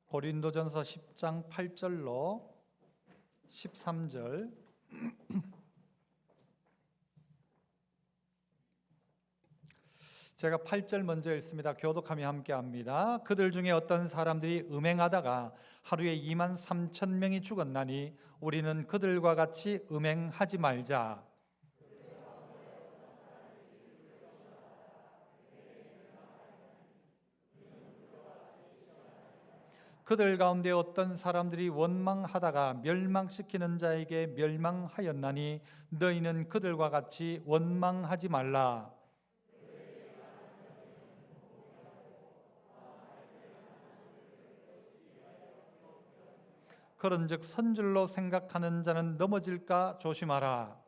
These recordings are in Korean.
고린도전서 10장 8절로 13절. 제가 8절 먼저 읽습니다. 교독하며 함께합니다. 그들 중에 어떤 사람들이 음행하다가 하루에 23,000명이 죽었나니 우리는 그들과 같이 음행하지 말자. 그들 가운데 어떤 사람들이 원망하다가 멸망시키는 자에게 멸망하였나니 너희는 그들과 같이 원망하지 말라. 그런즉 선줄로 생각하는 자는 넘어질까 조심하라.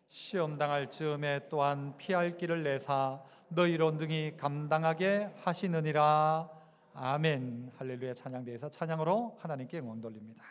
시험 당할 즈음에 또한 피할 길을 내사 너희로 능히 감당하게 하시느니라. 아멘. 할렐루야. 찬양대에서 찬양으로 하나님께 영광 돌립니다.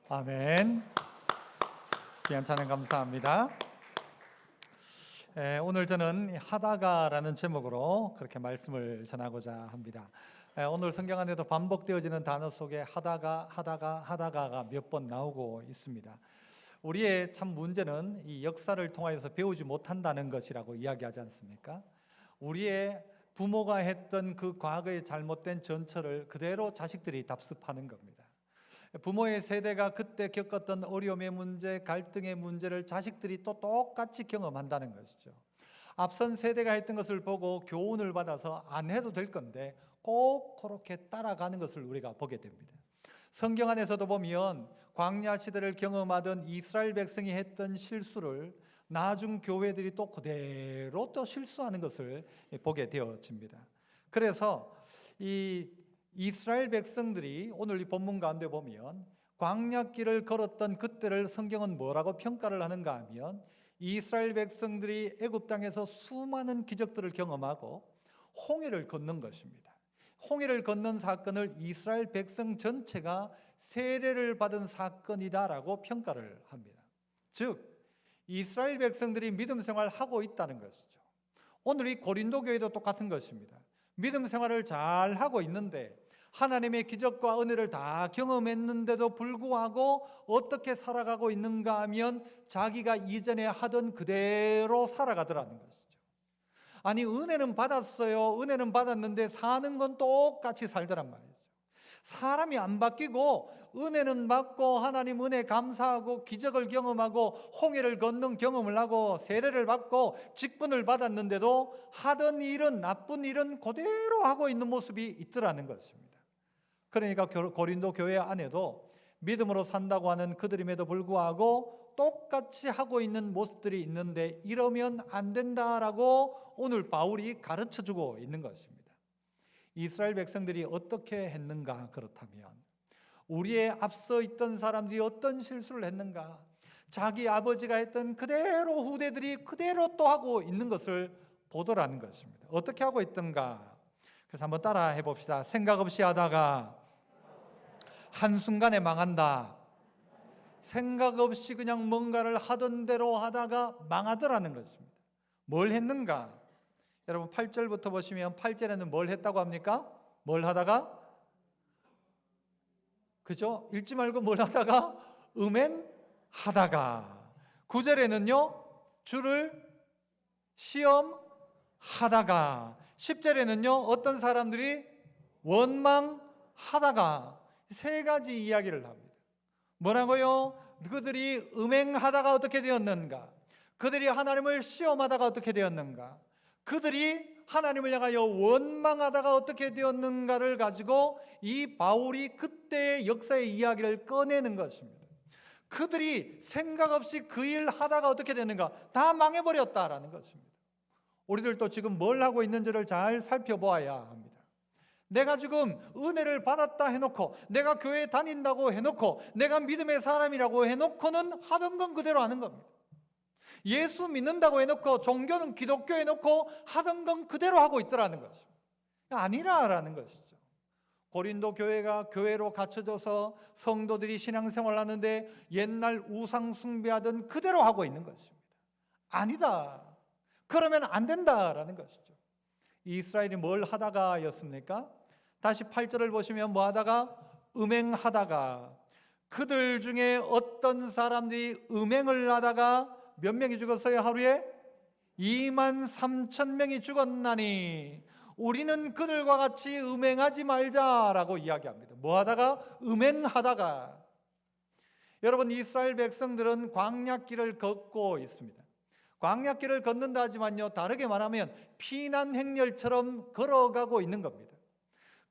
아멘. 귀한 찬양 감사합니다. 오늘 저는 하다가라는 제목으로 그렇게 말씀을 전하고자 합니다. 오늘 성경 안에도 반복되어지는 단어 속에 하다가가 몇 번 나오고 있습니다. 우리의 참 문제는 이 역사를 통하여서 배우지 못한다는 것이라고 이야기하지 않습니까? 우리의 부모가 했던 그 과거의 잘못된 전철을 그대로 자식들이 답습하는 겁니다. 부모의 세대가 그때 겪었던 어려움의 문제, 갈등의 문제를 자식들이 또 똑같이 경험한다는 것이죠. 앞선 세대가 했던 것을 보고 교훈을 받아서 안 해도 될 건데 꼭 그렇게 따라가는 것을 우리가 보게 됩니다. 성경 안에서도 보면 광야 시대를 경험하던 이스라엘 백성이 했던 실수를 나중 교회들이 또 그대로 또 실수하는 것을 보게 되어집니다. 그래서 이 이스라엘 백성들이 오늘 이 본문 가운데 보면 광야길을 걸었던 그때를 성경은 뭐라고 평가를 하는가 하면 이스라엘 백성들이 애굽 땅에서 수많은 기적들을 경험하고 홍해를 건넌 것입니다. 홍해를 건넌 사건을 이스라엘 백성 전체가 세례를 받은 사건이다라고 평가를 합니다. 즉 이스라엘 백성들이 믿음 생활을 하고 있다는 것이죠. 오늘 이 고린도 교회도 똑같은 것입니다. 믿음 생활을 잘 하고 있는데 하나님의 기적과 은혜를 다 경험했는데도 불구하고 어떻게 살아가고 있는가 하면 자기가 이전에 하던 그대로 살아가더라는 것이죠. 아니 은혜는 받았어요. 은혜는 받았는데 사는 건 똑같이 살더란 말이죠. 사람이 안 바뀌고 은혜는 받고 하나님 은혜 감사하고 기적을 경험하고 홍해를 걷는 경험을 하고 세례를 받고 직분을 받았는데도 하던 일은 나쁜 일은 그대로 하고 있는 모습이 있더라는 것입니다. 그러니까 고린도 교회 안에도 믿음으로 산다고 하는 그들임에도 불구하고 똑같이 하고 있는 모습들이 있는데 이러면 안 된다라고 오늘 바울이 가르쳐주고 있는 것입니다. 이스라엘 백성들이 어떻게 했는가? 그렇다면 우리의 앞서 있던 사람들이 어떤 실수를 했는가? 자기 아버지가 했던 그대로 후대들이 그대로 또 하고 있는 것을 보더라는 것입니다. 어떻게 하고 있던가? 그래서 한번 따라 해봅시다. 생각 없이 하다가 한순간에 망한다. 생각 없이 그냥 뭔가를 하던 대로 하다가 망하더라는 것입니다. 뭘 했는가? 여러분 8절부터 보시면 8절에는 뭘 했다고 합니까? 뭘 하다가? 그죠? 읽지 말고 뭘 하다가? 음행하다가. 9절에는요 주를 시험하다가. 10절에는요 어떤 사람들이 원망하다가. 세 가지 이야기를 합니다. 뭐라고요? 그들이 음행하다가 어떻게 되었는가? 그들이 하나님을 시험하다가 어떻게 되었는가? 그들이 하나님을 향하여 원망하다가 어떻게 되었는가를 가지고 이 바울이 그때의 역사의 이야기를 꺼내는 것입니다. 그들이 생각 없이 그 일 하다가 어떻게 되는가? 다 망해버렸다라는 것입니다. 우리들도 지금 뭘 하고 있는지를 잘 살펴보아야 합니다. 내가 지금 은혜를 받았다 해놓고 내가 교회에 다닌다고 해놓고 내가 믿음의 사람이라고 해놓고는 하던 건 그대로 하는 겁니다. 예수 믿는다고 해놓고 종교는 기독교 해놓고 하던 건 그대로 하고 있더라는 것입니다. 아니라라는 것이죠. 고린도 교회가 교회로 갖춰져서 성도들이 신앙생활을 하는데 옛날 우상 숭배하던 그대로 하고 있는 것입니다. 아니다. 그러면 안 된다라는 것이죠. 이스라엘이 뭘 하다가였습니까? 다시 8절을 보시면 뭐 하다가? 음행하다가. 그들 중에 어떤 사람들이 음행을 하다가 몇 명이 죽었어요? 하루에? 23,000명이 죽었나니 우리는 그들과 같이 음행하지 말자라고 이야기합니다. 뭐 하다가? 음행하다가. 여러분 이스라엘 백성들은 광야길을 걷고 있습니다. 광야길을 걷는다 하지만요 다르게 말하면 피난 행렬처럼 걸어가고 있는 겁니다.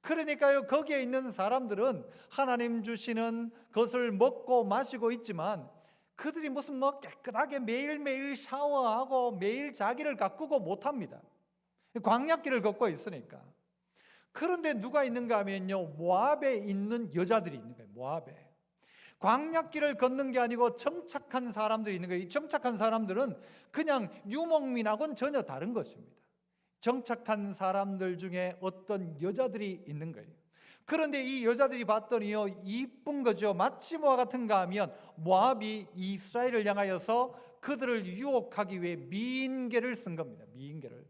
그러니까요 거기에 있는 사람들은 하나님 주시는 것을 먹고 마시고 있지만 그들이 무슨 깨끗하게 매일매일 샤워하고 매일 자기를 가꾸고 못합니다. 광야길을 걷고 있으니까. 그런데 누가 있는가 하면요 모압에 있는 여자들이 있는 거예요. 모압에. 광야길을 걷는 게 아니고 정착한 사람들이 있는 거예요. 이 정착한 사람들은 그냥 유목민하고는 전혀 다른 것입니다. 정착한 사람들 중에 어떤 여자들이 있는 거예요. 그런데 이 여자들이 봤더니요 이쁜 거죠. 마치 뭐와 같은가 하면 모압이 이스라엘을 향하여서 그들을 유혹하기 위해 미인계를 쓴 겁니다. 미인계를.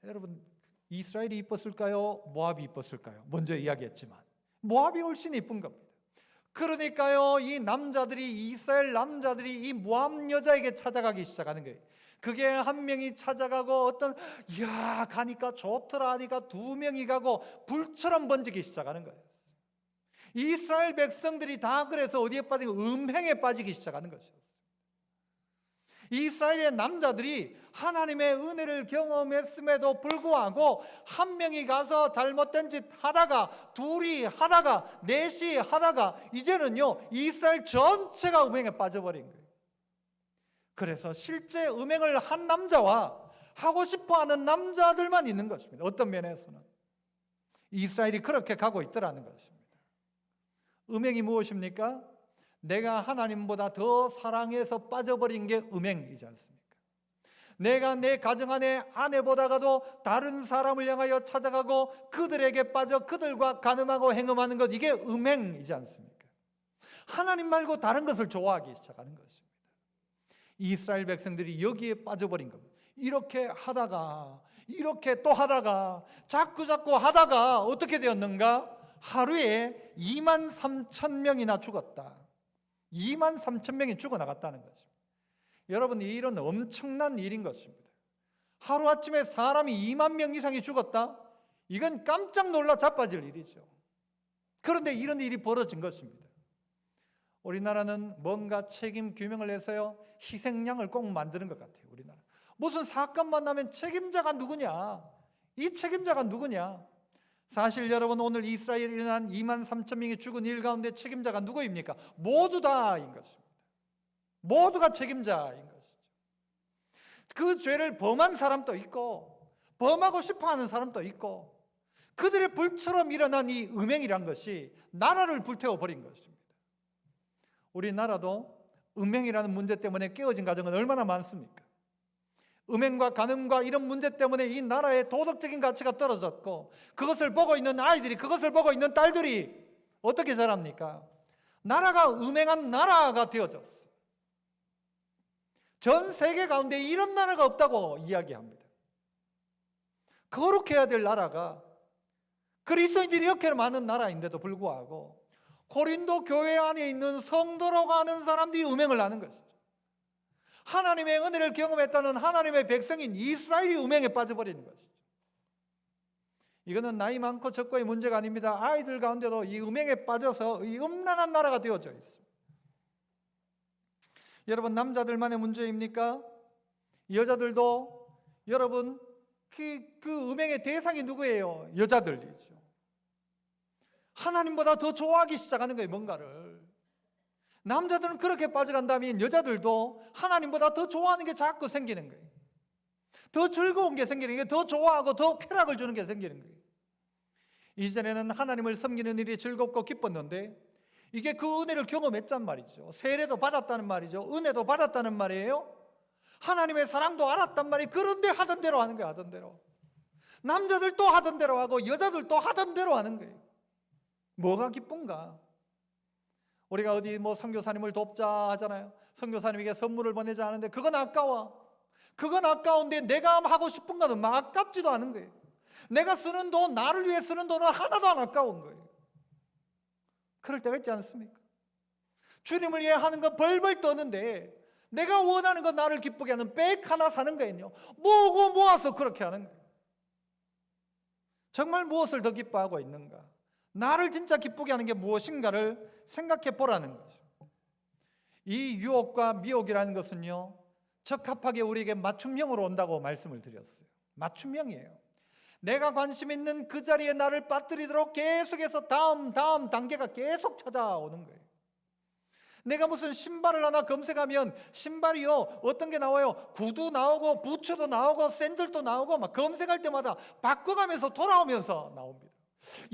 여러분 이스라엘이 이뻤을까요? 모압이 이뻤을까요? 먼저 이야기했지만 모압이 훨씬 이쁜 겁니다. 그러니까요 이 남자들이 이스라엘 남자들이 이 모압 여자에게 찾아가기 시작하는 거예요. 그게 한 명이 찾아가고 어떤 이야 가니까 좋더라 하니까 두 명이 가고 불처럼 번지기 시작하는 거예요. 이스라엘 백성들이 다 그래서 어디에 빠지고 음행에 빠지기 시작하는 것이었어요. 이스라엘의 남자들이 하나님의 은혜를 경험했음에도 불구하고 한 명이 가서 잘못된 짓 하다가, 둘이 하다가, 넷이 하다가 이제는요 이스라엘 전체가 음행에 빠져버린 거예요. 그래서 실제 음행을 한 남자와 하고 싶어하는 남자들만 있는 것입니다. 어떤 면에서는 이스라엘이 그렇게 가고 있더라는 것입니다. 음행이 무엇입니까? 내가 하나님보다 더 사랑해서 빠져버린 게 음행이지 않습니까? 내가 내 가정 안에 아내보다가도 다른 사람을 향하여 찾아가고 그들에게 빠져 그들과 간음하고 행음하는 것, 이게 음행이지 않습니까? 하나님 말고 다른 것을 좋아하기 시작하는 것입니다. 이스라엘 백성들이 여기에 빠져버린 겁니다. 이렇게 하다가 이렇게 또 하다가 자꾸 하다가 어떻게 되었는가? 하루에 23,000명이나 죽었다. 23,000명이 죽어나갔다는 것입니다. 여러분, 이 일은 엄청난 일인 것입니다. 하루아침에 사람이 2만 명 이상이 죽었다? 이건 깜짝 놀라 자빠질 일이죠. 그런데 이런 일이 벌어진 것입니다. 우리나라는 뭔가 책임 규명을 해서요 희생양을 꼭 만드는 것 같아요. 우리나라 무슨 사건만 나면 책임자가 누구냐, 이 책임자가 누구냐. 사실 여러분, 오늘 이스라엘에 일어난 23,000명이 죽은 일 가운데 책임자가 누구입니까? 모두 다인 것입니다. 모두가 책임자인 것이죠. 그 죄를 범한 사람도 있고 범하고 싶어하는 사람도 있고, 그들의 불처럼 일어난 이 음행이란 것이 나라를 불태워버린 것입니다. 우리나라도 음행이라는 문제 때문에 깨어진 가정은 얼마나 많습니까? 음행과 간음과 이런 문제 때문에 이 나라의 도덕적인 가치가 떨어졌고, 그것을 보고 있는 아이들이, 그것을 보고 있는 딸들이 어떻게 자랍니까? 나라가 음행한 나라가 되어졌어. 전 세계 가운데 이런 나라가 없다고 이야기합니다. 거룩해야 될 나라가, 그리스도인들이 이렇게 많은 나라인데도 불구하고 고린도 교회 안에 있는 성도라고 하는 사람들이 음행을 하는 것이죠. 하나님의 은혜를 경험했다는 하나님의 백성인 이스라엘이 음행에 빠져버리는 것이죠. 이거는 나이 많고 적고의 문제가 아닙니다. 아이들 가운데도 이 음행에 빠져서 이 음란한 나라가 되어져 있습니다. 여러분, 남자들만의 문제입니까? 여자들도 여러분 그 음행의 대상이 누구예요? 여자들이죠. 하나님보다 더 좋아하기 시작하는 거예요, 뭔가를. 남자들은 그렇게 빠져간다면 여자들도 하나님보다 더 좋아하는 게 자꾸 생기는 거예요. 더 즐거운 게 생기는 거예요. 더 좋아하고 더 쾌락을 주는 게 생기는 거예요. 이전에는 하나님을 섬기는 일이 즐겁고 기뻤는데 이게 그 은혜를 경험했단 말이죠. 세례도 받았다는 말이죠. 은혜도 받았다는 말이에요. 하나님의 사랑도 알았단 말이에요. 그런데 하던 대로 하는 거예요. 하던 대로. 남자들도 하던 대로 하고 여자들도 하던 대로 하는 거예요. 뭐가 기쁜가? 우리가 어디 뭐 선교사님을 돕자 하잖아요. 선교사님에게 선물을 보내자 하는데 그건 아까워. 그건 아까운데 내가 하고 싶은 거는 막 아깝지도 않은 거예요. 내가 쓰는 돈, 나를 위해 쓰는 돈은 하나도 안 아까운 거예요. 그럴 때가 있지 않습니까? 주님을 위해 하는 건 벌벌 떠는데 내가 원하는 건 나를 기쁘게 하는 백 하나 사는 거예요. 모으고 모아서 그렇게 하는 거예요. 정말 무엇을 더 기뻐하고 있는가? 나를 진짜 기쁘게 하는 게 무엇인가를 생각해 보라는 거죠. 이 유혹과 미혹이라는 것은요, 적합하게 우리에게 맞춤형으로 온다고 말씀을 드렸어요. 맞춤형이에요. 내가 관심 있는 그 자리에 나를 빠뜨리도록 계속해서 다음 단계가 계속 찾아오는 거예요. 내가 무슨 신발을 하나 검색하면 신발이요 어떤 게 나와요? 구두 나오고 부츠도 나오고 샌들도 나오고 막 검색할 때마다 바꿔가면서 돌아오면서 나옵니다.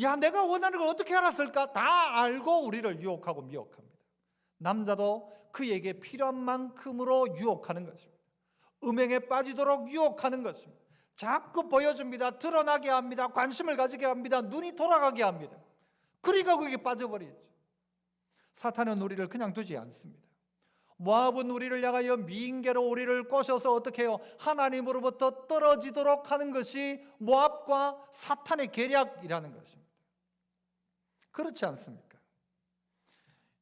야, 내가 원하는 걸 어떻게 알았을까? 다 알고 우리를 유혹하고 미혹합니다. 남자도 그에게 필요한 만큼으로 유혹하는 것입니다. 음행에 빠지도록 유혹하는 것입니다. 자꾸 보여줍니다. 드러나게 합니다. 관심을 가지게 합니다. 눈이 돌아가게 합니다. 그러니까 거기에 빠져버리죠. 사탄은 우리를 그냥 두지 않습니다. 모압은 우리를 향하여 미인계로 우리를 꼬셔서 어떻게 해요? 하나님으로부터 떨어지도록 하는 것이 모압과 사탄의 계략이라는 것입니다. 그렇지 않습니까?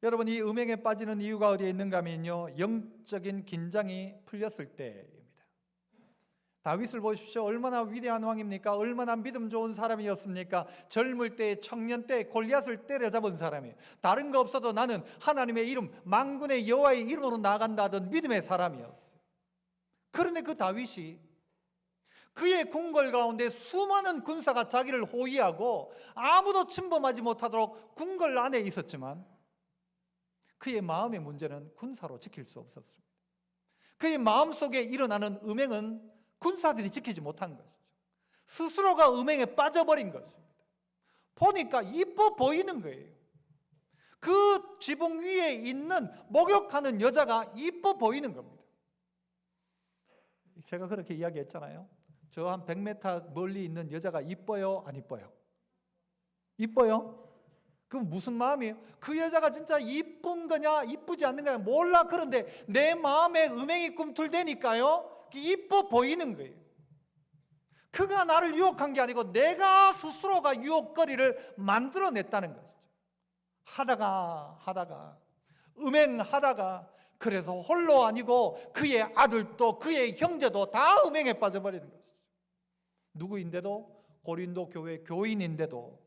여러분, 이 음행에 빠지는 이유가 어디에 있는가 하면요, 영적인 긴장이 풀렸을 때입니다. 다윗을 보십시오. 얼마나 위대한 왕입니까? 얼마나 믿음 좋은 사람이었습니까? 젊을 때, 청년 때 골리앗을 때려잡은 사람이에요. 다른 거 없어도 나는 하나님의 이름, 만군의 여호와의 이름으로 나아간다 하던 믿음의 사람이었어요. 그런데 그 다윗이 그의 궁궐 가운데 수많은 군사가 자기를 호위하고 아무도 침범하지 못하도록 궁궐 안에 있었지만 그의 마음의 문제는 군사로 지킬 수 없었습니다. 그의 마음속에 일어나는 음행은 군사들이 지키지 못한 것이죠. 스스로가 음행에 빠져버린 것입니다. 보니까 이뻐 보이는 거예요. 그 지붕 위에 있는 목욕하는 여자가 이뻐 보이는 겁니다. 제가 그렇게 이야기했잖아요. 저 한 100m 멀리 있는 여자가 이뻐요? 안 이뻐요? 이뻐요? 그럼 무슨 마음이에요? 그 여자가 진짜 이쁜 거냐 이쁘지 않는 거냐 몰라. 그런데 내 마음에 음행이 꿈틀대니까요 이뻐 보이는 거예요. 그가 나를 유혹한 게 아니고 내가 스스로가 유혹거리를 만들어냈다는 것이죠. 하다가 음행하다가 그래서 홀로 아니고 그의 아들도 그의 형제도 다 음행에 빠져버리는 것이죠. 누구인데도 고린도 교회 교인인데도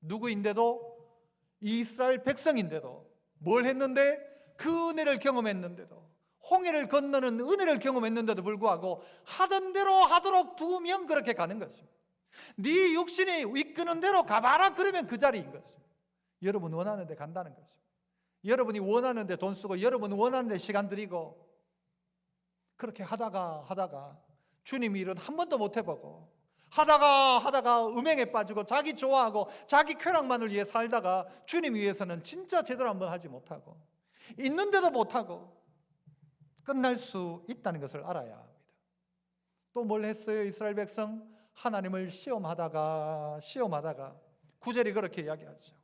누구인데도 이스라엘 백성인데도 뭘 했는데 그 은혜를 경험했는데도 홍해를 건너는 은혜를 경험했는데도 불구하고 하던 대로 하도록 두면 그렇게 가는 것입니다. 네 육신이 이끄는 대로 가봐라 그러면 그 자리인 것입니다. 여러분 원하는 데 간다는 것입니다. 여러분이 원하는 데 돈 쓰고 여러분 원하는 데 시간 들이고 그렇게 하다가 주님 일은 한 번도 못 해보고 하다가 음행에 빠지고 자기 좋아하고 자기 쾌락만을 위해 살다가 주님 위해서는 진짜 제대로 한번 하지 못하고 있는데도 못하고 끝날 수 있다는 것을 알아야 합니다. 또 뭘 했어요? 이스라엘 백성 하나님을 시험하다가 9절이 그렇게 이야기하죠.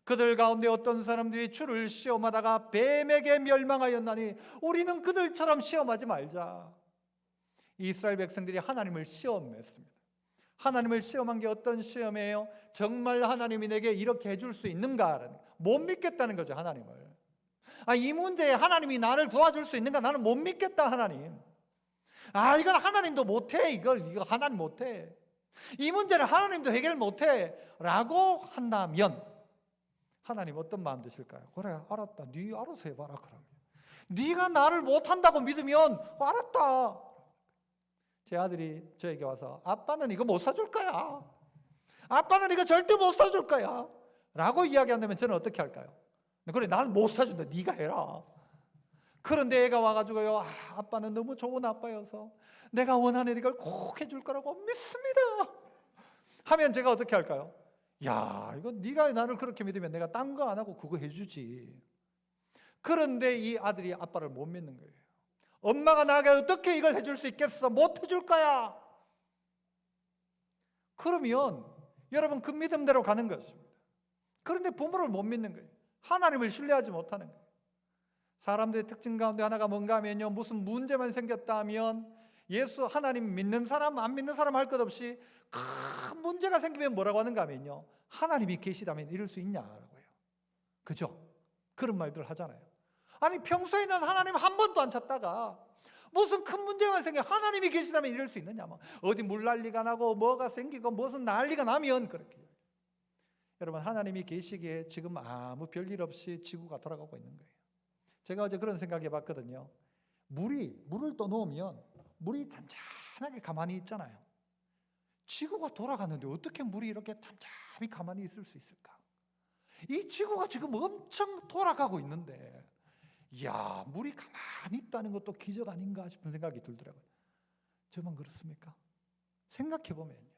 그들 가운데 어떤 사람들이 주를 시험하다가 뱀에게 멸망하였나니 우리는 그들처럼 시험하지 말자. 이스라엘 백성들이 하나님을 시험했습니다. 하나님을 시험한 게 어떤 시험이에요? 정말 하나님이 내게 이렇게 해줄 수 있는가? 못 믿겠다는 거죠, 하나님을. 이 문제에 하나님이 나를 도와줄 수 있는가? 나는 못 믿겠다, 하나님. 이건 하나님도 못해. 이거 하나님 못해. 이 문제를 하나님도 해결 못해. 라고 한다면 하나님 어떤 마음 드실까요? 그래, 알았다. 네 알아서 해봐라, 그러면. 네가 나를 못한다고 믿으면 알았다. 제 아들이 저에게 와서 아빠는 이거 못 사줄 거야. 아빠는 이거 절대 못 사줄 거야. 라고 이야기한다면 저는 어떻게 할까요? 그래, 나는 못 사준다. 네가 해라. 그런데 애가 와가지고요, 아빠는 너무 좋은 아빠여서 내가 원하는 이걸 꼭 해줄 거라고 믿습니다. 하면 제가 어떻게 할까요? 야, 이거 네가 나를 그렇게 믿으면 내가 딴 거 안 하고 그거 해주지. 그런데 이 아들이 아빠를 못 믿는 거예요. 엄마가 나에게 어떻게 이걸 해줄 수 있겠어? 못 해줄 거야. 그러면 여러분 그 믿음대로 가는 것입니다. 그런데 부모를 못 믿는 거예요. 하나님을 신뢰하지 못하는 거예요. 사람들의 특징 가운데 하나가 뭔가 하면요, 무슨 문제만 생겼다 하면 예수 하나님 믿는 사람 안 믿는 사람 할 것 없이 큰 문제가 생기면 뭐라고 하는가 하면요, 하나님이 계시다면 이럴 수 있냐라고 해요. 그죠? 그런 말들 하잖아요. 아니 평소에는 하나님 한 번도 안 찾다가 무슨 큰 문제만 생겨 하나님이 계시다면 이럴 수 있느냐. 어디 물 난리가 나고 뭐가 생기고 무슨 난리가 나면 그렇게. 여러분 하나님이 계시기에 지금 아무 별일 없이 지구가 돌아가고 있는 거예요. 제가 어제 그런 생각해 봤거든요. 물을 떠놓으면 물이 잔잔하게 가만히 있잖아요. 지구가 돌아가는데 어떻게 물이 이렇게 잠잠히 가만히 있을 수 있을까? 이 지구가 지금 엄청 돌아가고 있는데 이야, 물이 가만히 있다는 것도 기적 아닌가 싶은 생각이 들더라고요. 저만 그렇습니까? 생각해 보면요.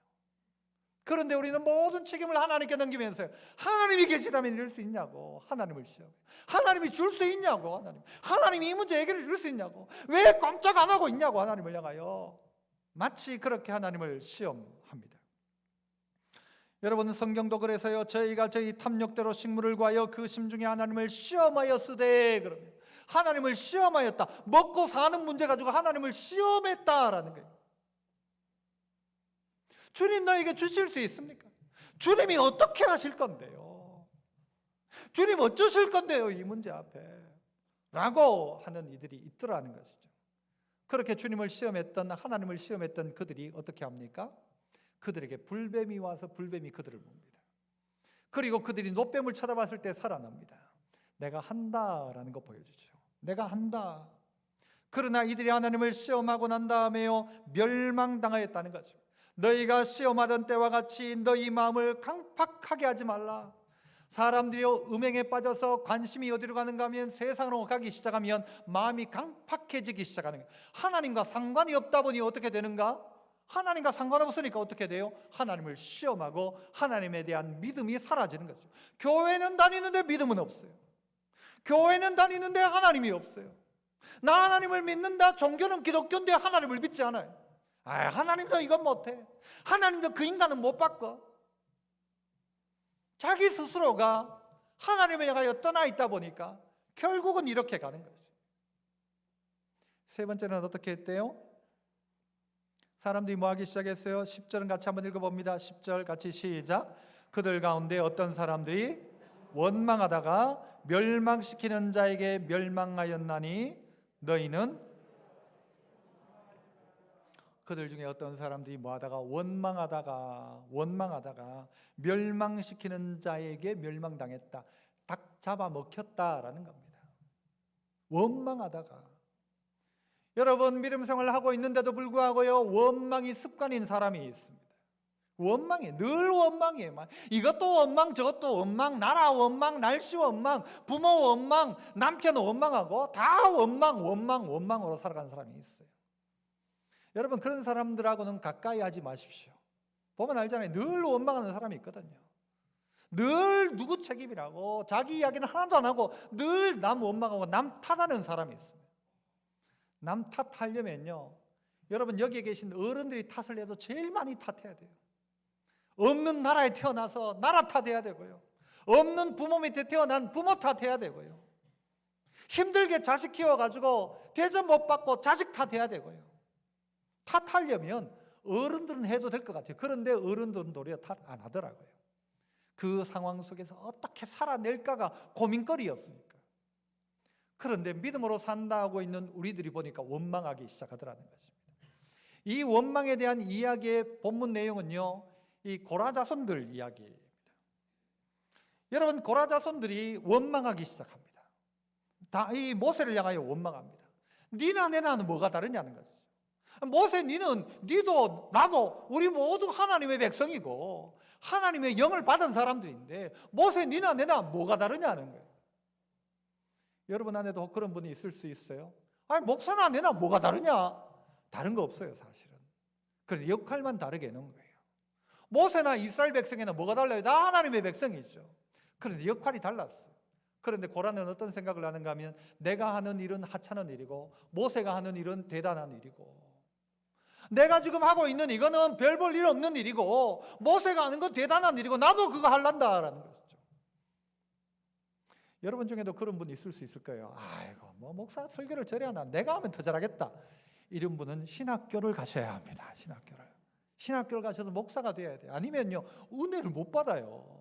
그런데 우리는 모든 책임을 하나님께 넘기면서요, 하나님이 계시다면 이럴 수 있냐고 하나님을 시험해요. 하나님이 줄 수 있냐고 하나님이 이 문제 해결해 줄 수 있냐고, 왜 꼼짝 안 하고 있냐고 하나님을 향하여 마치 그렇게 하나님을 시험합니다. 여러분 성경도 그래서요, 저희가 저희 탐욕대로 식물을 구하여 그 심중에 하나님을 시험하였으되, 그러면 하나님을 시험하였다. 먹고 사는 문제 가지고 하나님을 시험했다라는 거예요. 주님 나에게 주실 수 있습니까? 주님이 어떻게 하실 건데요? 주님 어쩌실 건데요, 이 문제 앞에? 라고 하는 이들이 있더라는 것이죠. 그렇게 주님을 시험했던, 하나님을 시험했던 그들이 어떻게 합니까? 그들에게 불뱀이 와서 불뱀이 그들을 봅니다. 그리고 그들이 노뱀을 쳐다봤을 때 살아납니다. 내가 한다라는 거 보여주죠. 내가 한다. 그러나 이들이 하나님을 시험하고 난 다음에요 멸망당하였다는 거죠. 너희가 시험하던 때와 같이 너희 마음을 강팍하게 하지 말라. 사람들이 음행에 빠져서 관심이 어디로 가는가 하면 세상으로 가기 시작하면 마음이 강팍해지기 시작하는 거예요. 하나님과 상관이 없다 보니 어떻게 되는가? 하나님과 상관없으니까 어떻게 돼요? 하나님을 시험하고 하나님에 대한 믿음이 사라지는 거죠. 교회는 다니는데 믿음은 없어요. 교회는 다니는데 하나님이 없어요. 나 하나님을 믿는다. 종교는 기독교인데 하나님을 믿지 않아요. 하나님도 이건 못해. 하나님도 그 인간은 못 바꿔. 자기 스스로가 하나님을 향하여 떠나 있다 보니까 결국은 이렇게 가는 거죠. 세 번째는 어떻게 했대요? 사람들이 뭐 하기 시작했어요? 10절은 같이 한번 읽어봅니다. 10절 같이 시작. 그들 가운데 어떤 사람들이 원망하다가 멸망시키는 자에게 멸망하였나니 너희는 그들 중에 어떤 사람들이 뭐하다가 원망하다가 멸망시키는 자에게 멸망당했다. 닭 잡아먹혔다라는 겁니다. 원망하다가 여러분 믿음 생활을 하고 있는데도 불구하고요 원망이 습관인 사람이 있습니다. 원망이 늘 원망이에요. 이것도 원망 저것도 원망, 나라 원망, 날씨 원망, 부모 원망, 남편 원망하고 다 원망으로 살아가는 사람이 있어요. 여러분 그런 사람들하고는 가까이 하지 마십시오. 보면 알잖아요. 늘 원망하는 사람이 있거든요. 늘 누구 책임이라고 자기 이야기는 하나도 안 하고 늘 남 원망하고 남 탓하는 사람이 있습니다. 남 탓하려면요 여러분 여기에 계신 어른들이 탓을 해도 제일 많이 탓해야 돼요. 없는 나라에 태어나서 나라 탓해야 되고요. 없는 부모 밑에 태어난 부모 탓해야 되고요. 힘들게 자식 키워가지고 대접 못 받고 자식 탓해야 되고요. 탓하려면 어른들은 해도 될 것 같아요. 그런데 어른들은 도리어 탓 안 하더라고요. 그 상황 속에서 어떻게 살아낼까가 고민거리였으니까. 그런데 믿음으로 산다고 있는 우리들이 보니까 원망하기 시작하더라는 것입니다. 이 원망에 대한 이야기의 본문 내용은요 이 고라 자손들 이야기입니다. 여러분 고라 자손들이 원망하기 시작합니다. 다 이 모세를 향하여 원망합니다. 니나 내나는 뭐가 다르냐는 거죠. 모세 니도 나도 우리 모두 하나님의 백성이고 하나님의 영을 받은 사람들인데 모세 니나 내나 뭐가 다르냐는 거예요. 여러분 안에도 그런 분이 있을 수 있어요. 목사나 내나 뭐가 다르냐? 다른 거 없어요 사실은. 그런데 역할만 다르게 해놓은 거예요. 모세나 이스라엘 백성이나 뭐가 달라요? 다 하나님의 백성이죠. 그런데 역할이 달랐어요. 그런데 고라는 어떤 생각을 하는가 하면 내가 하는 일은 하찮은 일이고 모세가 하는 일은 대단한 일이고 내가 지금 하고 있는 이거는 별 볼 일 없는 일이고 모세가 하는 건 대단한 일이고 나도 그거 할란다라는 것이죠. 여러분 중에도 그런 분 있을 수 있을 거예요. 아이고 뭐 목사 설교를 저래 하나 내가 하면 더 잘하겠다. 이런 분은 신학교를 가셔야 합니다. 신학교를 가셔서 목사가 되어야 돼요. 아니면요 은혜를 못 받아요.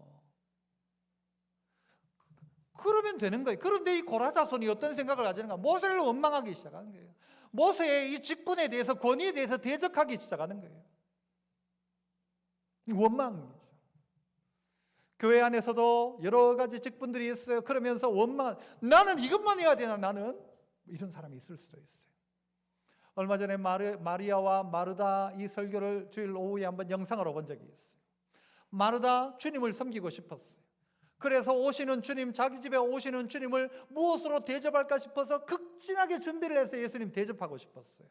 그러면 되는 거예요. 그런데 이 고라 자손이 어떤 생각을 가지는가? 모세를 원망하기 시작하는 거예요. 모세의 이 직분에 대해서 권위에 대해서 대적하기 시작하는 거예요. 원망이죠. 교회 안에서도 여러 가지 직분들이 있어요. 그러면서 원망, 나는 이것만 해야 되나 나는? 이런 사람이 있을 수도 있어요. 얼마 전에 마리아와 마르다 이 설교를 주일 오후에 한번 영상으로 본 적이 있어요. 마르다 주님을 섬기고 싶었어요. 그래서 오시는 주님, 자기 집에 오시는 주님을 무엇으로 대접할까 싶어서 극진하게 준비를 해서 예수님 대접하고 싶었어요.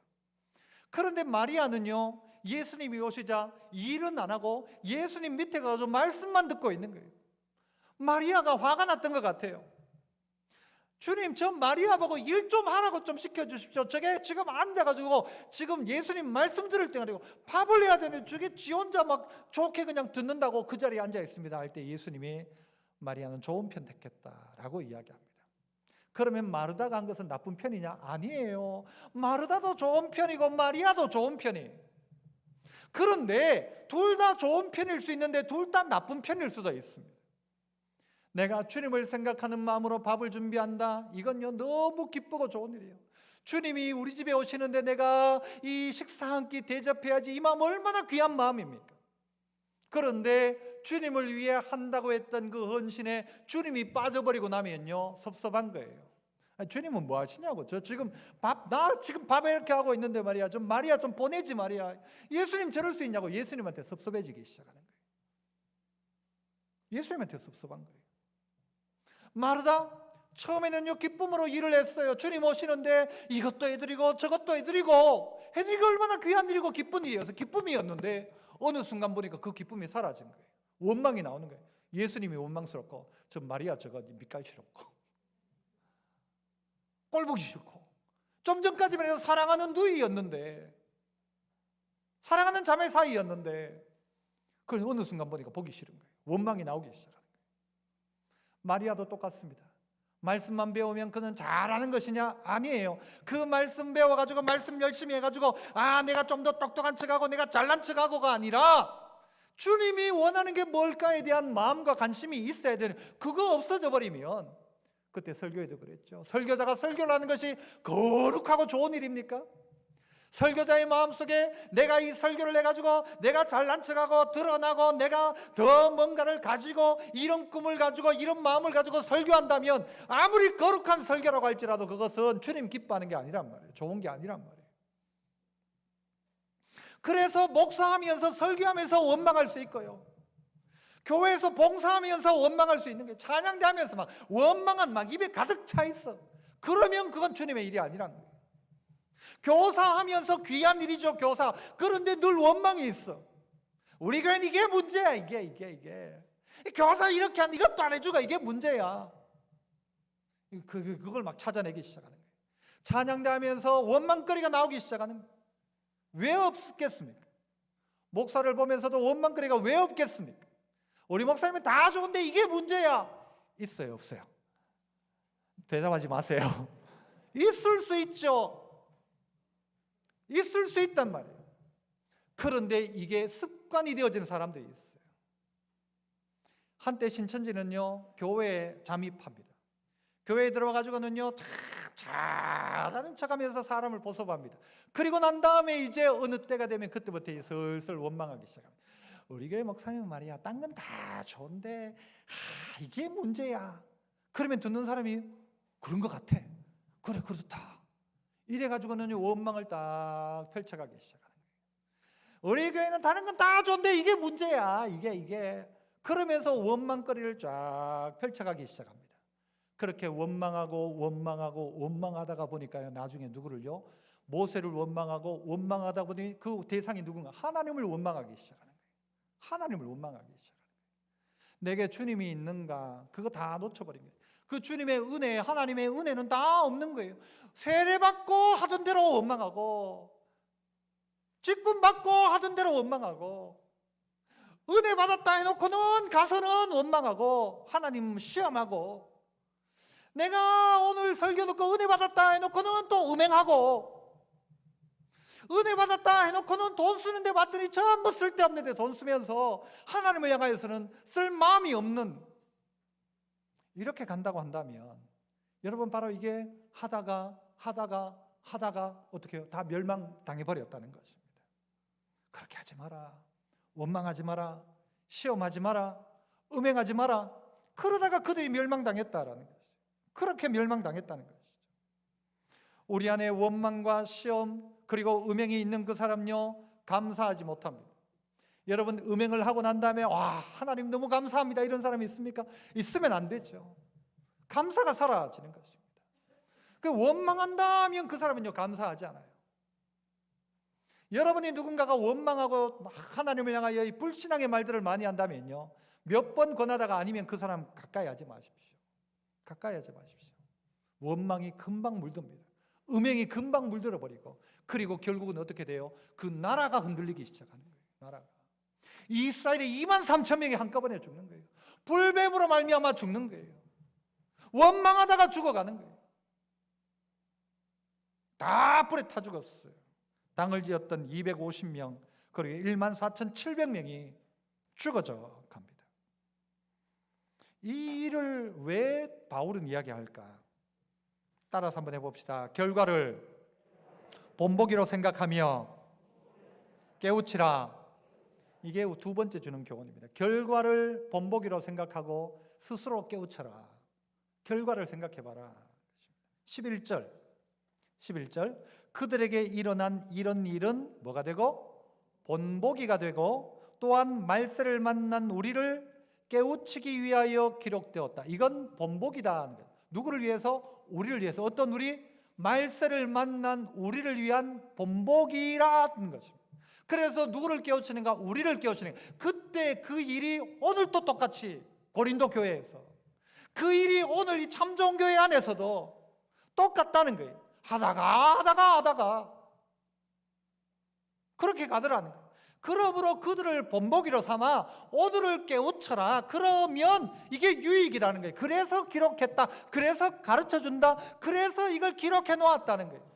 그런데 마리아는요 예수님이 오시자 일은 안 하고 예수님 밑에 가서 말씀만 듣고 있는 거예요. 마리아가 화가 났던 것 같아요. 주님 저 마리아 보고 일 좀 하라고 좀 시켜주십시오. 저게 지금 앉아가지고 지금 예수님 말씀 들을 때가 아니고 밥을 해야 되는데 저게 지 혼자 막 좋게 그냥 듣는다고 그 자리에 앉아 있습니다 할 때 예수님이 마리아는 좋은 편 택했다라고 이야기합니다. 그러면 마르다가 한 것은 나쁜 편이냐? 아니에요. 마르다도 좋은 편이고 마리아도 좋은 편이에요. 그런데 둘 다 좋은 편일 수 있는데 둘 다 나쁜 편일 수도 있습니다. 내가 주님을 생각하는 마음으로 밥을 준비한다. 이건요 너무 기쁘고 좋은 일이에요. 주님이 우리 집에 오시는데 내가 이 식사 한 끼 대접해야지 이 마음 얼마나 귀한 마음입니까? 그런데 주님을 위해 한다고 했던 그 헌신에 주님이 빠져버리고 나면요 섭섭한 거예요. 주님은 뭐 하시냐고. 저 지금 나 지금 밥 이렇게 하고 있는데 말이야. 좀 마리아 좀 보내지 말이야. 예수님 저럴 수 있냐고. 예수님한테 섭섭해지기 시작하는 거예요. 예수님한테 섭섭한 거예요. 마르다 처음에는요 기쁨으로 일을 했어요. 주님 오시는데 이것도 해드리고 저것도 해드리고 얼마나 귀한 일이고 기쁜 일이어서 기쁨이었는데 어느 순간 보니까 그 기쁨이 사라진 거예요. 원망이 나오는 거예요. 예수님이 원망스럽고 저 마리아 저거 밑갈 싫었고 꼴보기 싫고 좀 전까지만 해도 사랑하는 누이였는데 사랑하는 자매 사이였는데 그래서 어느 순간 보니까 보기 싫은 거예요. 원망이 나오기 시작하는 거예요. 마리아도 똑같습니다. 말씀만 배우면 그는 잘하는 것이냐? 아니에요. 그 말씀 배워가지고 말씀 열심히 해가지고 내가 좀 더 똑똑한 척하고 내가 잘난 척하고가 아니라 주님이 원하는 게 뭘까에 대한 마음과 관심이 있어야 되는, 그거 없어져 버리면, 그때 설교에도 그랬죠. 설교자가 설교를 하는 것이 거룩하고 좋은 일입니까? 설교자의 마음속에 내가 이 설교를 해가지고 내가 잘난 척하고 드러나고 내가 더 뭔가를 가지고 이런 꿈을 가지고 이런 마음을 가지고 설교한다면 아무리 거룩한 설교라고 할지라도 그것은 주님 기뻐하는 게 아니란 말이에요. 좋은 게 아니란 말이에요. 그래서 목사하면서 설교하면서 원망할 수 있고요, 교회에서 봉사하면서 원망할 수 있는 게, 찬양대 하면서 막 원망한 막 입에 가득 차 있어. 그러면 그건 주님의 일이 아니란 거예요. 교사하면서 귀한 일이죠, 교사. 그런데 늘 원망이 있어. 우리 교회는 이게 문제야. 이게 교사 이렇게 하는데 이것도 안 해주고 이게 문제야. 그걸 막 찾아내기 시작하는 거예요. 찬양대 하면서 원망거리가 나오기 시작하는 거예요. 왜 없겠습니까? 목사를 보면서도 원망거리가 왜 없겠습니까? 우리 목사님은 다 좋은데 이게 문제야. 있어요, 없어요? 대답하지 마세요. 있을 수 있죠. 있을 수 있단 말이에요. 그런데 이게 습관이 되어지는 사람들이 있어요. 한때 신천지는요 교회에 잠입합니다. 교회에 들어가가지고는요 잘하는 척하면서 사람을 보섭합니다. 그리고 난 다음에 이제 어느 때가 되면 그때부터 슬슬 원망하기 시작합니다. 우리 교회 목사님은 말이야 딴 건 다 좋은데 이게 문제야. 그러면 듣는 사람이 그런 것 같아. 그래 그렇다. 이래가지고는 원망을 딱 펼쳐가기 시작하는 거예요. 우리 교회는 다른 건 다 좋은데 이게 문제야. 이게 그러면서 원망거리를 쫙 펼쳐가기 시작합니다. 그렇게 원망하다가 보니까요 나중에 누구를요? 모세를 원망하다 보니 그 대상이 누군가? 하나님을 원망하기 시작하는 거예요. 하나님을 원망하기 시작하는 거예요. 내게 주님이 있는가? 그거 다 놓쳐버린 거예요. 그 주님의 은혜, 하나님의 은혜는 다 없는 거예요. 세례받고 하던 대로 원망하고, 직분 받고 하던 대로 원망하고, 은혜 받았다 해놓고는 가서는 원망하고, 하나님 시험하고, 내가 오늘 설교 듣고 은혜 받았다 해놓고는 또 음행하고, 은혜 받았다 해놓고는 돈 쓰는데 봤더니 전부 쓸데없는데 돈 쓰면서 하나님을 향하여서는 쓸 마음이 없는, 이렇게 간다고 한다면 여러분 바로 이게 하다가 어떻게 해요? 다 멸망당해버렸다는 것입니다. 그렇게 하지 마라. 원망하지 마라. 시험하지 마라. 음행하지 마라. 그러다가 그들이 멸망당했다라는 것이죠. 그렇게 멸망당했다는 것이죠. 우리 안에 원망과 시험 그리고 음행이 있는 그 사람요 감사하지 못합니다. 여러분 음행을 하고 난 다음에 하나님 너무 감사합니다 이런 사람이 있습니까? 있으면 안 되죠. 감사가 사라지는 것입니다. 그 원망한다면 그 사람은요 감사하지 않아요. 여러분이 누군가가 원망하고 하나님을 향하여 이 불신앙의 말들을 많이 한다면요 몇 번 권하다가 아니면 그 사람 가까이 하지 마십시오. 가까이 하지 마십시오. 원망이 금방 물듭니다. 음행이 금방 물들어 버리고, 그리고 결국은 어떻게 돼요? 그 나라가 흔들리기 시작하는 거예요. 나라가. 이스라엘의 23,000명이 한꺼번에 죽는 거예요. 불뱀으로 말미암아 죽는 거예요. 원망하다가 죽어가는 거예요. 다 불에 타 죽었어요. 당을 지었던 250명 그리고 14,700명이 죽어져 갑니다. 이 일을 왜 바울은 이야기할까? 따라서 한번 해봅시다. 결과를 본보기로 생각하며 깨우치라. 이게 두 번째 주는 교훈입니다. 결과를 본보기로 생각하고 스스로 깨우쳐라. 결과를 생각해봐라. 11절 그들에게 일어난 이런 일은 뭐가 되고 본보기가 되고 또한 말세를 만난 우리를 깨우치기 위하여 기록되었다. 이건 본보기다. 누구를 위해서? 우리를 위해서. 어떤 우리? 말세를 만난 우리를 위한 본보기라는 것입니다. 그래서 누구를 깨우치는가? 우리를 깨우치는 거예요. 그때 그 일이 오늘도 똑같이 고린도 교회에서 그 일이 오늘 이 참좋은교회 안에서도 똑같다는 거예요. 하다가 그렇게 가더라는 거예요. 그러므로 그들을 본보기로 삼아 오늘을 깨우쳐라. 그러면 이게 유익이라는 거예요. 그래서 기록했다. 그래서 가르쳐준다. 그래서 이걸 기록해 놓았다는 거예요.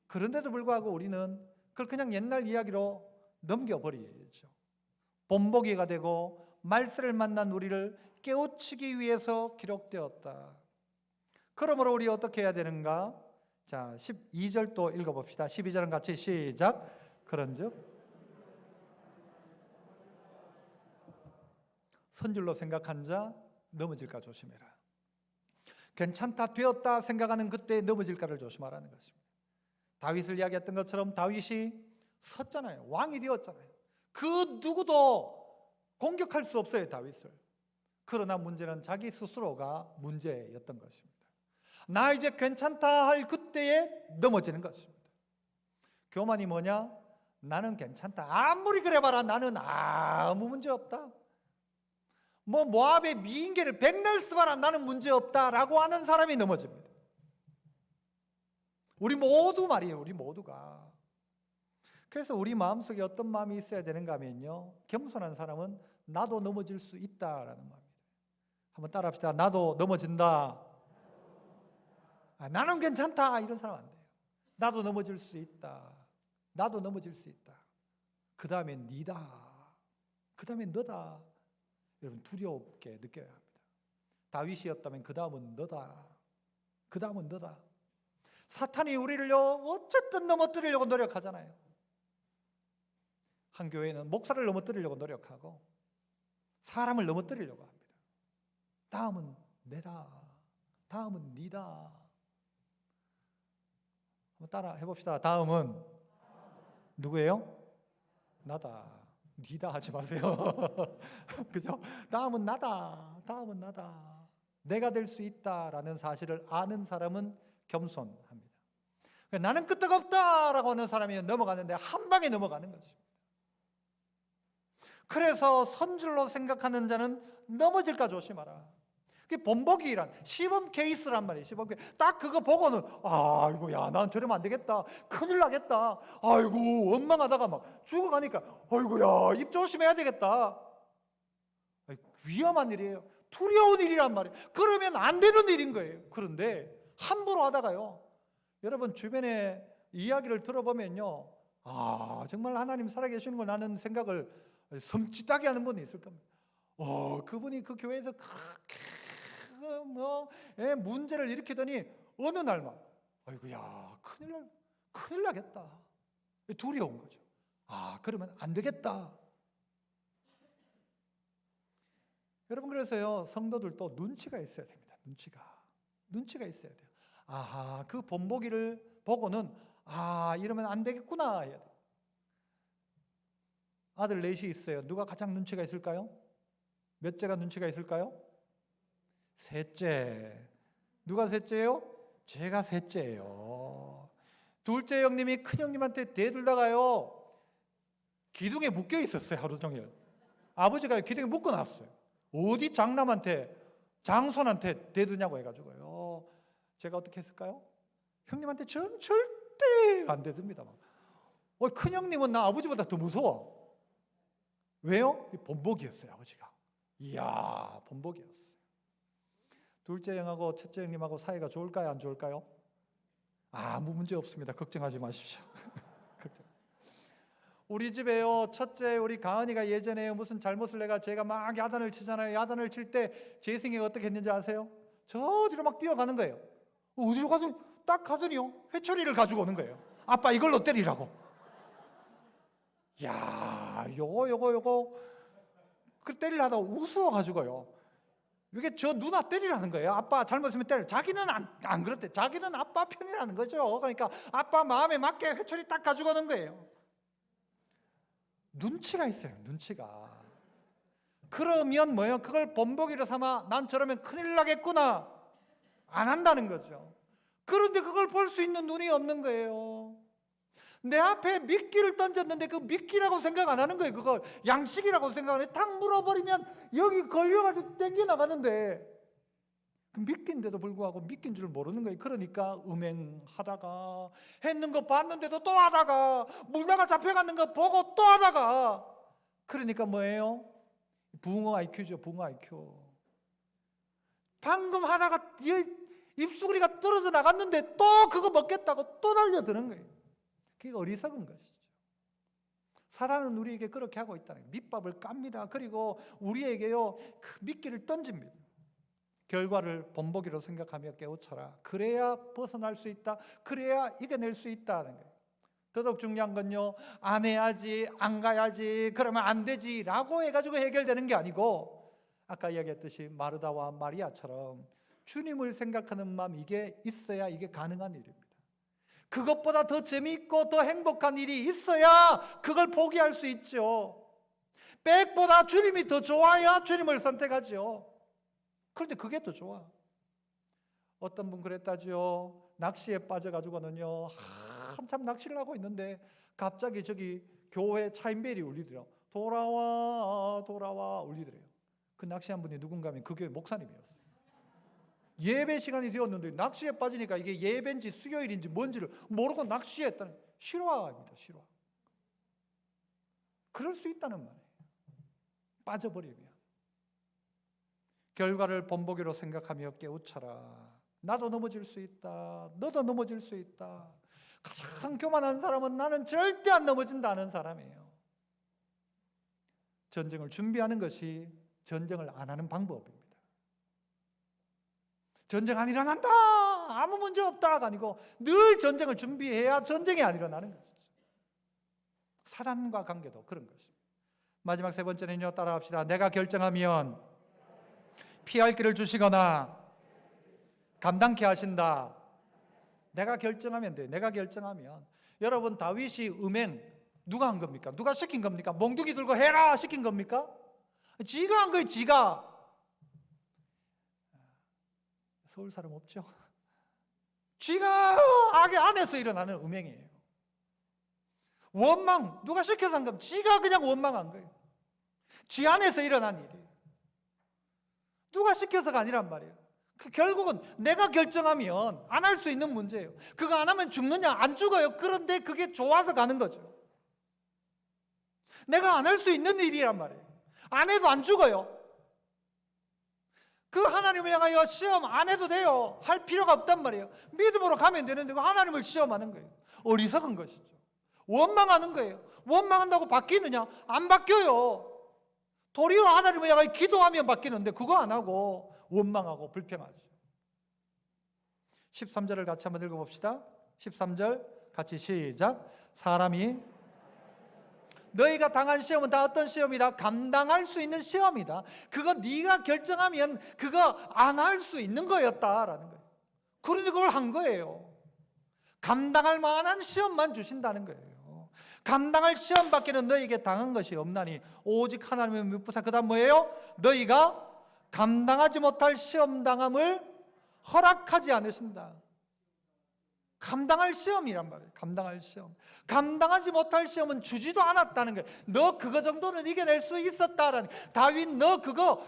그런데도 불구하고 우리는 그걸 그냥 옛날 이야기로 넘겨버리죠. 본보기가 되고 말세를 만난 우리를 깨우치기 위해서 기록되었다. 그러므로 우리 어떻게 해야 되는가? 자, 12절 또 읽어봅시다. 12절은 같이 시작. 그런즉 선줄로 생각한 자 넘어질까 조심해라. 괜찮다 되었다 생각하는 그때 넘어질까를 조심하라는 것입니다. 다윗을 이야기했던 것처럼 다윗이 섰잖아요. 왕이 되었잖아요. 그 누구도 공격할 수 없어요, 다윗을. 그러나 문제는 자기 스스로가 문제였던 것입니다. 나 이제 괜찮다 할 그때에 넘어지는 것입니다. 교만이 뭐냐? 나는 괜찮다. 아무리 그래봐라 나는 아무 문제 없다. 모압의 미인계를 백날 써봐라 나는 문제 없다라고 하는 사람이 넘어집니다. 우리 모두 말이에요. 우리 모두가. 그래서 우리 마음속에 어떤 마음이 있어야 되는가 하면요, 겸손한 사람은 나도 넘어질 수 있다라는 마음입니다. 한번 따라합시다. 나도 넘어진다. 나는 괜찮다 이런 사람 안 돼요. 나도 넘어질 수 있다. 나도 넘어질 수 있다. 그 다음에 니다. 그 다음에 너다. 여러분 두렵게 느껴야 합니다. 다윗이었다면 그 다음은 너다. 그 다음은 너다. 사탄이 우리를요 어쨌든 넘어뜨리려고 노력하잖아요. 한 교회는 목사를 넘어뜨리려고 노력하고 사람을 넘어뜨리려고 합니다. 다음은 내다. 다음은 니다. 한번 따라 해봅시다. 다음은 누구예요? 나다. 니다 하지 마세요. 그죠? 다음은 나다. 다음은 나다. 내가 될 수 있다라는 사실을 아는 사람은 겸손합니다. 나는 끄떡없다라고 하는 사람이 넘어가는데 한 방에 넘어가는 것입니다. 그래서 선줄로 생각하는 자는 넘어질까 조심하라. 그게 본보기란 시범 케이스란 말이에요. 시범 케이스. 딱 그거 보고는 아이고 야 난 저러면 안 되겠다. 큰일 나겠다. 아이고 원망하다가 막 죽어가니까 아이고 야 입 조심해야 되겠다. 위험한 일이에요. 두려운 일이란 말이에요. 그러면 안 되는 일인 거예요. 그런데 함부로 하다가요. 여러분 주변에 이야기를 들어보면요. 아 정말 하나님 살아계시는 걸 나는 생각을 섬찟하게 하는 분이 있을 겁니다. 그분이 그 교회에서 문제를 일으키더니 어느 날만 아이고야 큰일 나겠다. 두려운 거죠. 그러면 안 되겠다. 여러분 그래서요 성도들도 눈치가 있어야 됩니다. 눈치가 있어야 돼요. 그 본보기를 보고는 이러면 안 되겠구나 해야 돼요. 아들 넷이 있어요. 누가 가장 눈치가 있을까요? 몇째가 눈치가 있을까요? 셋째. 누가 셋째예요? 제가 셋째예요. 둘째 형님이 큰 형님한테 대들다가요 기둥에 묶여 있었어요. 하루 종일. 아버지가 기둥에 묶어놨어요. 어디 장손한테 대드냐고 해가지고요. 제가 어떻게 했을까요? 형님한테 절대 안 대듭니다. 큰 형님은 나 아버지보다 더 무서워. 왜요? 본보기였어요. 아버지가. 이야 본보기였어요. 둘째 형하고 첫째 형님하고 사이가 좋을까요? 안 좋을까요? 아무 문제 없습니다. 걱정하지 마십시오. 우리 집에요 첫째 우리 가은이가 예전에 무슨 잘못을 제가 막 야단을 치잖아요. 야단을 칠 때 재승이가 어떻게 했는지 아세요? 저 뒤로 막 뛰어가는 거예요. 어디로 가서 딱 가더니요 회초리를 가지고 오는 거예요. 아빠 이걸로 때리라고. 야 요거 그 때리려 하다가 우스워가지고요 이게 저 누나 때리라는 거예요. 아빠 잘못했으면 때려. 자기는 안 그렇대. 자기는 아빠 편이라는 거죠. 그러니까 아빠 마음에 맞게 회초리 딱 가지고 오는 거예요. 눈치가 있어요. 눈치가. 그러면 뭐예요? 그걸 본보기로 삼아 난 저러면 큰일 나겠구나. 안 한다는 거죠. 그런데 그걸 볼 수 있는 눈이 없는 거예요. 내 앞에 미끼를 던졌는데 그 미끼라고 생각 안 하는 거예요. 그걸 양식이라고 생각하는데 탁 물어버리면 여기 걸려가지고 땡겨 나가는데 그 미끼인데도 불구하고 미끼인 줄 모르는 거예요. 그러니까 음행하다가 했는 거 봤는데도 또 하다가 물다가 잡혀가는 거 보고 또 하다가 그러니까 뭐예요? 붕어 IQ죠. 붕어 IQ. 방금 하다가 입수구리가 떨어져 나갔는데 또 그거 먹겠다고 또 달려드는 거예요. 그게 어리석은 것이죠. 사단은 우리에게 그렇게 하고 있다는 거예요. 밑밥을 깝니다. 그리고 우리에게요 그 미끼를 던집니다. 결과를 본보기로 생각하며 깨우쳐라. 그래야 벗어날 수 있다. 그래야 이겨낼 수 있다는 거예요. 더더욱 중요한 건요, 안 해야지, 안 가야지, 그러면 안 되지 라고 해가지고 해결되는 게 아니고 아까 이야기했듯이 마르다와 마리아처럼 주님을 생각하는 마음, 이게 있어야 이게 가능한 일입니다. 그것보다 더 재미있고 더 행복한 일이 있어야 그걸 포기할 수 있죠. 백보다 주님이 더 좋아야 주님을 선택하죠. 그런데 그게 더 좋아. 어떤 분 그랬다지요. 낚시에 빠져가지고는요 한참 낚시를 하고 있는데 갑자기 저기 교회 차인벨이 울리더래요. 돌아와 돌아와 울리더래요. 그 낚시한 분이 누군가 하면 그 교회 목사님이었어요. 예배 시간이 되었는데 낚시에 빠지니까 이게 예배인지 수요일인지 뭔지를 모르고 낚시했다는 실화입니다. 실화. 그럴 수 있다는 말이에요. 빠져버리면. 결과를 본보기로 생각하며 깨우쳐라. 나도 넘어질 수 있다. 너도 넘어질 수 있다. 가장 교만한 사람은 나는 절대 안 넘어진다는 사람이에요. 전쟁을 준비하는 것이 전쟁을 안 하는 방법입니다. 전쟁 안 일어난다, 아무 문제 없다가 아니고 늘 전쟁을 준비해야 전쟁이 안 일어나는 것이죠. 사단과 관계도 그런 것입니다. 마지막 세 번째는요, 따라합시다. 내가 결정하면 피할 길을 주시거나 감당케 하신다. 내가 결정하면 돼요. 내가 결정하면. 여러분, 다윗이 음행 누가 한 겁니까? 누가 시킨 겁니까? 몽둥이 들고 해라 시킨 겁니까? 지가 한 거예요. 지가. 서울 사람 없죠? 쥐가 악의 안에서 일어나는 음행이에요. 원망 누가 시켜서 한 겁니까? 지가 그냥 원망한 거예요. 쥐 안에서 일어난 일이에요. 누가 시켜서가 아니란 말이에요. 결국은 내가 결정하면 안 할 수 있는 문제예요. 그거 안 하면 죽느냐? 안 죽어요. 그런데 그게 좋아서 가는 거죠. 내가 안 할 수 있는 일이란 말이에요. 안 해도 안 죽어요. 그 하나님을 향하여 시험 안 해도 돼요. 할 필요가 없단 말이에요. 믿음으로 가면 되는데 그 하나님을 시험하는 거예요. 어리석은 것이죠. 원망하는 거예요. 원망한다고 바뀌느냐? 안 바뀌어요. 도리어 하나님을 향하여 기도하면 바뀌는데 그거 안 하고 원망하고 불평하죠. 13절을 같이 한번 읽어봅시다. 13절 같이 시작. 사람이 너희가 당한 시험은 다 어떤 시험이다? 감당할 수 있는 시험이다. 그거 네가 결정하면 그거 안 할 수 있는 거였다라는 거예요. 그런데 그걸 한 거예요. 감당할 만한 시험만 주신다는 거예요. 감당할 시험밖에는 너희에게 당한 것이 없나니 오직 하나님의 미쁘사. 그 다음 뭐예요? 너희가 감당하지 못할 시험당함을 허락하지 않으신다. 감당할 시험이란 말이에요. 감당할 시험. 감당하지 못할 시험은 주지도 않았다는 거예요. 너 그거 정도는 이겨낼 수 있었다라는. 다윗 너 그거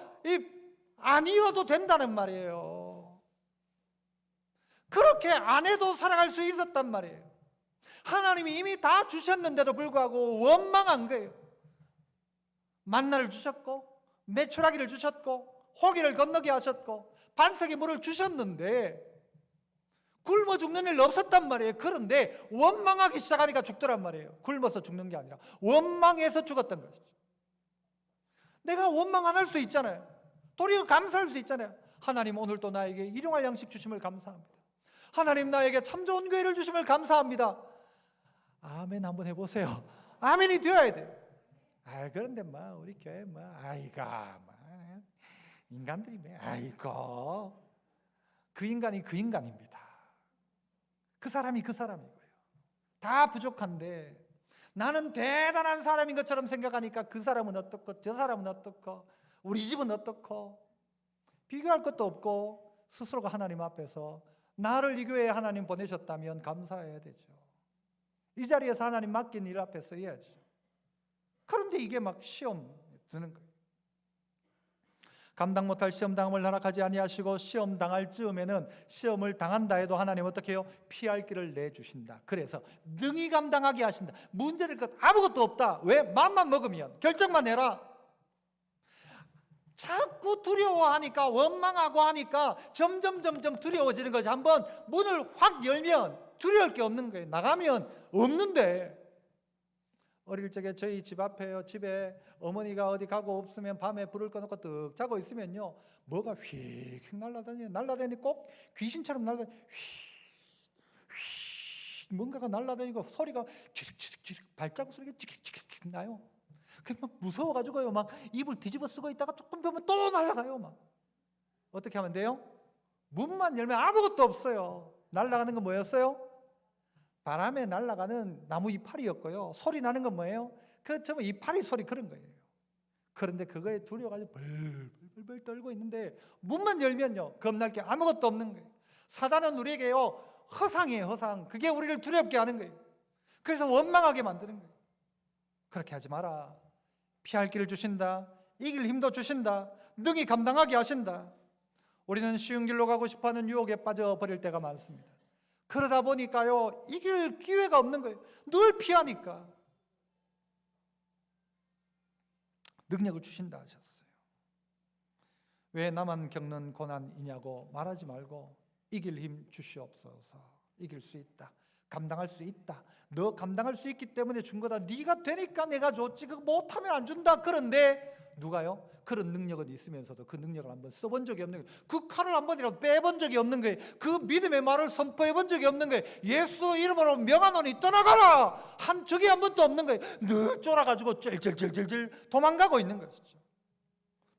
아니어도 된다는 말이에요. 그렇게 안 해도 살아갈 수 있었단 말이에요. 하나님이 이미 다 주셨는데도 불구하고 원망한 거예요. 만나를 주셨고 메추라기를 주셨고 호기를 건너게 하셨고 반석의 물을 주셨는데 굶어 죽는 일 없었단 말이에요. 그런데 원망하기 시작하니까 죽더란 말이에요. 굶어서 죽는 게 아니라 원망해서 죽었던 것이죠. 내가 원망 안 할 수 있잖아요. 도리어 감사할 수 있잖아요. 하나님 오늘도 나에게 일용할 양식 주심을 감사합니다. 하나님 나에게 참 좋은 교회를 주심을 감사합니다. 아멘 한번 해보세요. 아멘이 되어야 돼요. 그런데 우리 교회 아이가 인간들이 아이고, 그 인간이 그 인간입니다. 그 사람이 그 사람이고요. 다 부족한데 나는 대단한 사람인 것처럼 생각하니까 그 사람은 어떻고 저 사람은 어떻고 우리 집은 어떻고 비교할 것도 없고 스스로가 하나님 앞에서 나를 이 교회에 하나님 보내셨다면 감사해야 되죠. 이 자리에서 하나님 맡긴 일 앞에 서야죠. 그런데 이게 막 시험 드는 거예요. 감당 못할 시험 당함을 허락하지 아니하시고 시험 당할 즈음에는 시험을 당한다 해도 하나님 어떻게 해요? 피할 길을 내주신다. 그래서 능히 감당하게 하신다. 문제될 것 아무것도 없다. 왜? 마음만 먹으면, 결정만 해라. 자꾸 두려워하니까, 원망하고 하니까 점점 두려워지는 거지. 한번 문을 확 열면 두려울 게 없는 거예요. 나가면 없는데. 어릴 적에 저희 집 앞에요, 집에 어머니가 어디 가고 없으면 밤에 불을 꺼놓고 뜩 자고 있으면요, 뭐가 휙휙 날라다니 꼭 귀신처럼 날라다니, 휙휙 뭔가가 날라다니고 소리가 치릭치릭 발자국 소리가 치릭치릭 나요. 그막 무서워가지고요, 막 입을 뒤집어 쓰고 있다가 조금 보면 또 날아가요. 막 어떻게 하면 돼요? 문만 열면 아무것도 없어요. 날아가는 건 뭐였어요? 바람에 날아가는 나무 이파리였고요. 소리 나는 건 뭐예요? 그 전부 이파리 소리 그런 거예요. 그런데 그거에 두려워가지고 벌벌 떨고 있는데 문만 열면요, 겁날 게 아무것도 없는 거예요. 사단은 우리에게요, 허상이에요, 허상. 그게 우리를 두렵게 하는 거예요. 그래서 원망하게 만드는 거예요. 그렇게 하지 마라. 피할 길을 주신다. 이길 힘도 주신다. 능히 감당하게 하신다. 우리는 쉬운 길로 가고 싶어하는 유혹에 빠져버릴 때가 많습니다. 그러다 보니까요, 이길 기회가 없는 거예요. 늘 피하니까. 능력을 주신다 하셨어요. 왜 나만 겪는 고난이냐고 말하지 말고 이길 힘 주시옵소서. 이길 수 있다. 감당할 수 있다. 너 감당할 수 있기 때문에 준 거다. 네가 되니까 내가 줬지. 그거 못하면 안 준다. 그런데 누가요? 그런 능력은 있으면서도 그 능력을 한번 써본 적이 없는 거예요. 그 칼을 한 번이라도 빼본 적이 없는 거예요. 그 믿음의 말을 선포해 본 적이 없는 거예요. 예수 이름으로 명하노니 떠나가라 한 적이 한 번도 없는 거예요. 늘 쫄아가지고 찔찔찔찔 도망가고 있는 것이죠.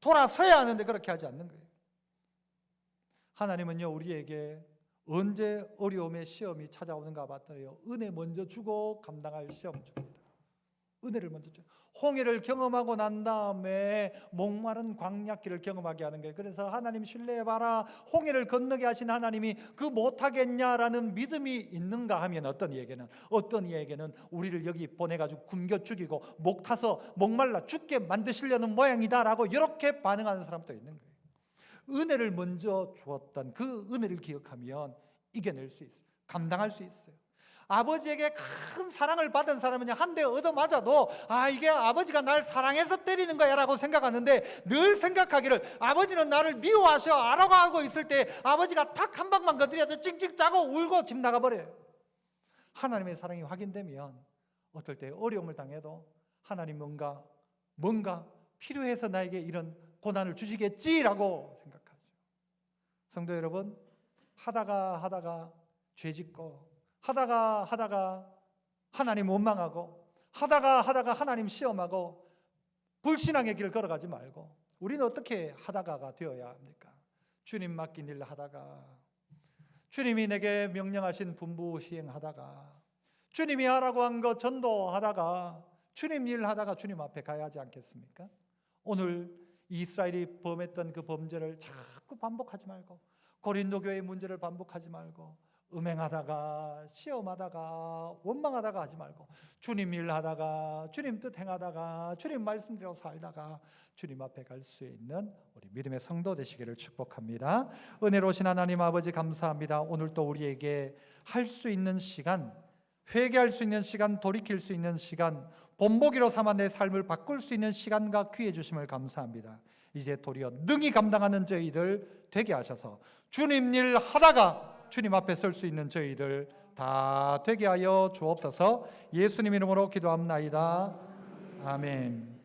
돌아서야 하는데 그렇게 하지 않는 거예요. 하나님은요, 우리에게 언제 어려움의 시험이 찾아오는가 봤더니요, 은혜 먼저 주고 감당할 시험 줍니다. 은혜를 먼저 줘요. 홍해를 경험하고 난 다음에 목마른 광야길을 경험하게 하는 거예요. 그래서 하나님 신뢰해봐라. 홍해를 건너게 하신 하나님이 그 못하겠냐라는 믿음이 있는가 하면 어떤 이에게는 우리를 여기 보내가지고 굶겨 죽이고 목 타서 목말라 죽게 만드시려는 모양이다라고 이렇게 반응하는 사람도 있는 거예요. 은혜를 먼저 주었던 그 은혜를 기억하면 이겨낼 수 있어요. 감당할 수 있어요. 아버지에게 큰 사랑을 받은 사람은 한 대 얻어맞아도 이게 아버지가 날 사랑해서 때리는 거야 라고 생각하는데, 늘 생각하기를 아버지는 나를 미워하셔 라고 하고 있을 때 아버지가 탁 한 방만 건드려도 찡찡 짜고 울고 집 나가버려요. 하나님의 사랑이 확인되면 어떨 때 어려움을 당해도 하나님 뭔가 필요해서 나에게 이런 고난을 주시겠지라고 생각하죠. 성도 여러분, 하다가 죄짓고 하다가 하나님 원망하고 하다가 하나님 시험하고 불신앙의 길을 걸어가지 말고 우리는 어떻게 하다가가 되어야 합니까? 주님 맡긴 일 하다가, 주님이 내게 명령하신 분부 시행하다가, 주님이 하라고 한 거 전도하다가, 주님 일 하다가 주님 앞에 가야 하지 않겠습니까? 오늘 이스라엘이 범했던 그 범죄를 자꾸 반복하지 말고, 고린도 교회의 문제를 반복하지 말고, 음행하다가 시험하다가 원망하다가 하지 말고 주님 일하다가 주님 뜻 행하다가 주님 말씀대로 살다가 주님 앞에 갈 수 있는 우리 믿음의 성도 되시기를 축복합니다. 은혜로우신 하나님 아버지 감사합니다. 오늘 또 우리에게 할 수 있는 시간, 회개할 수 있는 시간, 돌이킬 수 있는 시간, 본보기로 삼아 내 삶을 바꿀 수 있는 시간과 기회 주심을 감사합니다. 이제 도리어 능히 감당하는 저희들 되게 하셔서 주님 일 하다가 주님 앞에 설 수 있는 저희들 다 되게 하여 주옵소서. 예수님 이름으로 기도합나이다. 아멘.